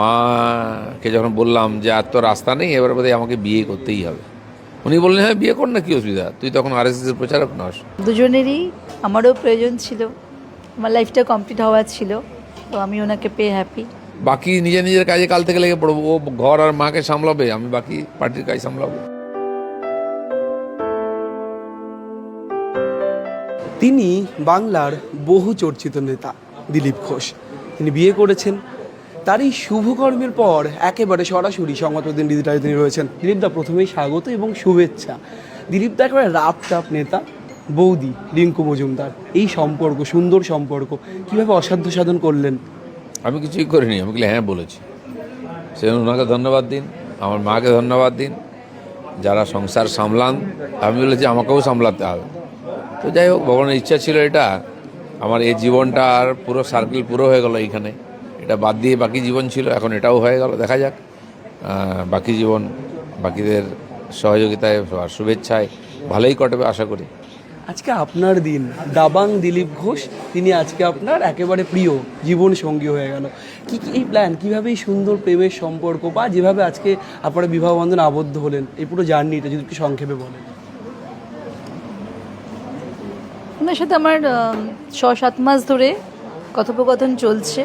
মাকে যখন বললাম যে আর তো রাস্তা নেই, এবার বোধহয় আমাকে বিয়ে করতেই হবে, উনি বললেন হ্যাঁ বিয়ে কর না, কি অসুবিধা, তুই তখন আরএসএসের প্রচারক নস। দুজনেরই আমারও প্রয়োজন ছিল, আমার লাইফটা কমপ্লিট হওয়ার ছিল, তো আমি ওনাকে পেয়ে হ্যাপি। বাকি নিজের নিজের কাজে কাল থেকে লেগে পড়বো, ও ঘর আর মাকে সামলাবে, আমি বাকি পার্টির কাজ সামলাবো। তিনি বাংলার বহু চর্চিত নেতা দিলীপ ঘোষ। তিনি বিয়ে করেছেন, তার এই শুভকর্মের পর একেবারে সরাসরি সংবাদ প্রতিদিন ডিজিটালে তিনি রয়েছেন। দিলীপদা, প্রথমেই স্বাগত এবং শুভেচ্ছা। দিলীপদা একেবারে রাপ নেতা, বৌদি রিঙ্কু মজুমদার, এই সম্পর্ক, সুন্দর সম্পর্ক কীভাবে অসাধ্য সাধন করলেন? আমি কিছুই করিনি, আমি বলি হ্যাঁ বলেছি। সে ওনাকে ধন্যবাদ দিন, আমার মাকে ধন্যবাদ দিন, যারা সংসার সামলান। আমি বলেছি আমাকেও সামলাতে হবে। তো যাই হোক, ভগবানের ইচ্ছা ছিল এটা। আমার এই জীবনটা আর পুরো সার্কেল পুরো হয়ে গেল এইখানে, এটা বাদ দিয়ে বাকি জীবন ছিল, এখন এটাও হয়ে গেল। দেখা যাক বাকি জীবন বাকিদের সহযোগিতায় আর শুভেচ্ছায় ভালোই কাটবে আশা করি। আজকে আপনার দিন, দাবাং দিলীপ ঘোষ তিনি আজকে আপনার একেবারে প্রিয় জীবন সঙ্গী হয়ে গেল। কি কি এই প্ল্যান, কীভাবে এই সুন্দর প্রেমের সম্পর্ক বা যেভাবে আজকে আপনারা বিবাহ বন্ধনে আবদ্ধ হলেন, এই পুরো জার্নিটা যদি একটু সংক্ষেপে বলেন। ওনার সাথে আমার 6-7 মাস ধরে কথোপকথন চলছে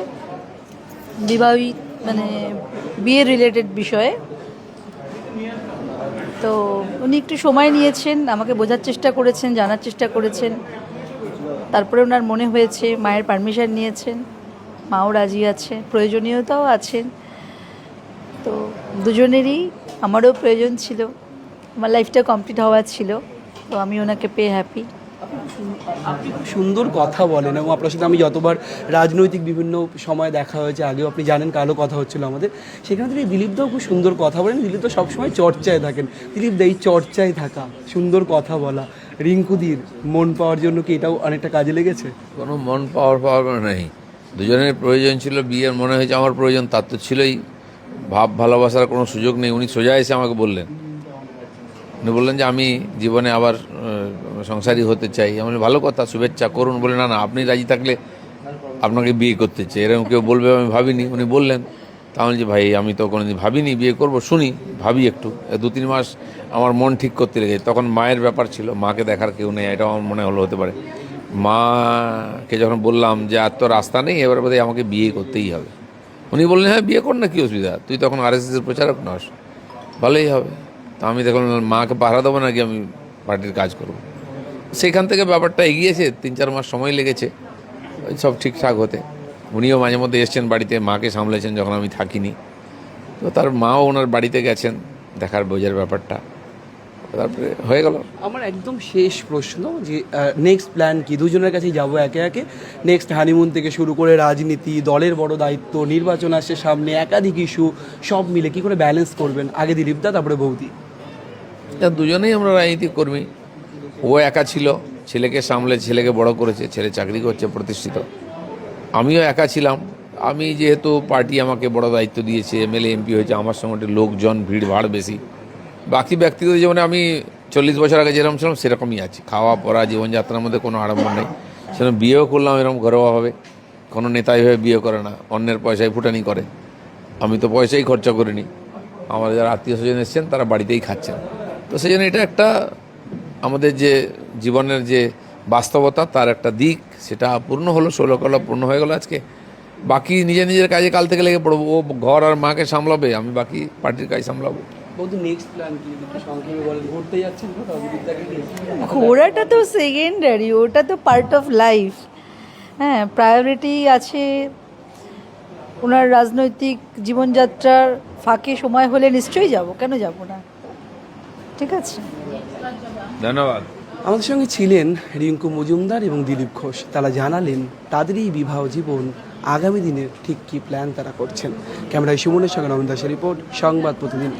বিবাহিত বিয়ে রিলেটেড বিষয়ে। তো উনি একটু সময় নিয়েছেন, আমাকে বোঝার চেষ্টা করেছেন, জানার চেষ্টা করেছেন। তারপরে ওনার মনে হয়েছে, মায়ের পারমিশন নিয়েছেন, মাও রাজি আছে, প্রয়োজনীয়তাও আছেন। তো দুজনেরই আমারও প্রয়োজন ছিল, আমার লাইফটা কমপ্লিট হওয়ার ছিল, তো আমি ওনাকে পেয়ে হ্যাপি। আপনি খুব সুন্দর কথা বলেন এবং আপনার সাথে আমি যতবার রাজনৈতিক বিভিন্ন সময় দেখা হয়েছে, আগেও আপনি জানেন কালও কথা হচ্ছিল আমাদের, সেখানে থেকে দিলীপদাও খুব সুন্দর কথা বলেন। দিলীপদা সবসময় চর্চায় থাকেন। দিলীপদা এই চর্চায় থাকা, সুন্দর কথা বলা, রিঙ্কুদির মন পাওয়ার জন্য কি এটাও অনেকটা কাজে লেগেছে? কোনো মন পাওয়ার নেই, দুজনের প্রয়োজন ছিল। বিয়ের মনে হয়েছে আমার প্রয়োজন, তার তো ছিলই। ভাব ভালোবাসার কোনো সুযোগ নেই। উনি সোজা এসে আমাকে বললেন, উনি বললেন যে আমি জীবনে আবার সংসারী হতে চাই। আমি ভালো কথা, শুভেচ্ছা করুন। বলে না না, আপনি রাজি থাকলে আপনাকে বিয়ে করতে চাই, এরকম কেউ বলবে আমি ভাবিনি। উনি বললেন, তাহলে যে ভাই আমি তো কোনোদিন ভাবিনি বিয়ে করব, শুনি ভাবি একটু। 2-3 মাস আমার মন ঠিক করতে লেগেছে। তখন মায়ের ব্যাপার ছিল, মাকে দেখার কেউ নেই, এটাও আমার মনে হলো হতে পারে। মাকে যখন বললাম যে আর তো রাস্তা নেই, এবার বোধহয় আমাকে বিয়ে করতেই হবে, উনি বললেন হ্যাঁ বিয়ে কর না, কি অসুবিধা, তুই তখন আরএসএসের প্রচারক নস, ভালোই হবে। তো আমি দেখলাম মাকে পাহারা দেবো নাকি আমি পার্টির কাজ করব। সেখান থেকে ব্যাপারটা এগিয়েছে, 3-4 মাস সময় লেগেছে ওই সব ঠিকঠাক হতে। উনিও মাঝে মধ্যে এসছেন বাড়িতে, মাকে সামলেছেন যখন আমি থাকিনি। তো তার মাও ওনার বাড়িতে গেছেন দেখার বোঝার ব্যাপারটা, তারপরে হয়ে গেল। আমার একদম শেষ প্রশ্ন যে নেক্সট প্ল্যান কি? দুজনের কাছেই যাবো একে একে। নেক্সট হানিমুন থেকে শুরু করে রাজনীতি, দলের বড় দায়িত্ব, নির্বাচন আসছে সামনে, একাধিক ইস্যু, সব মিলে কি করে ব্যালেন্স করবেন? আগে দিলীপদা, তারপরে বৌদি। দুজনেই আমরা রাজনীতি কর্মী। ও একা ছিল, ছেলেকে সামলে ছেলেকে বড় করেছে, ছেলে চাকরি করছে প্রতিষ্ঠিত। আমিও একা ছিলাম। আমি যেহেতু পার্টি আমাকে বড় দায়িত্ব দিয়েছে, এমএলএ এমপি হয়েছে, আমার সঙ্গে লোকজন ভিড় ভাড় বেশি। বাকি ব্যক্তিগত জীবনে আমি 40 বছর আগে যেরকম ছিলাম সেরকমই আছি। খাওয়া পড়া জীবনযাত্রার মধ্যে কোনো আড়ম্বর নেই। সেরকম বিয়েও করলাম এরকম ঘরোয়াভাবে। কোনো নেতা এভাবে বিয়ে করে না, অন্যের পয়সায় ফুটানি করে। আমি তো পয়সাই খরচা করিনি, আমার যারা আত্মীয় স্বজন এসছেন তারা বাড়িতেই খাচ্ছেন। তো সেই জন্য এটা একটা আমাদের যে জীবনের যে বাস্তবতা, তার একটা দিক, সেটা পূর্ণ হলো। 16 কলা পূর্ণ হয়ে গেলো আজকে। বাকি নিজের নিজের কাজে কাল থেকে লেগে পড়বো, ও ঘর আর মাকে সামলাবে, আমি বাকি পার্টির কাজ সামলাবো। বৌদি, নেক্সট প্ল্যান কি যদি একটু সংক্ষেপে বলেন? ঘুরতে যাচ্ছেন কোথাও দিলীপদাকে নিয়ে? ঘোরাটা তো সেকেন্ডারি, ওটা তো পার্ট অফ লাইফ। হ্যাঁ, প্রায়োরিটি আছে ওনার রাজনৈতিক জীবনযাত্রার ফাঁকে সময় হলে নিশ্চয়ই যাব, কেন যাব না। ঠিক আছে, ধন্যবাদ। আমাদের সঙ্গে ছিলেন রিঙ্কু মজুমদার এবং দিলীপ ঘোষ। তারা জানালেন তাদের এই বিবাহ জীবন আগামী দিনের ঠিক কী প্ল্যান তারা করছেন। ক্যামেরায় সুমনের সঙ্গে নমিন দাসের রিপোর্ট, সংবাদ প্রতিদিন।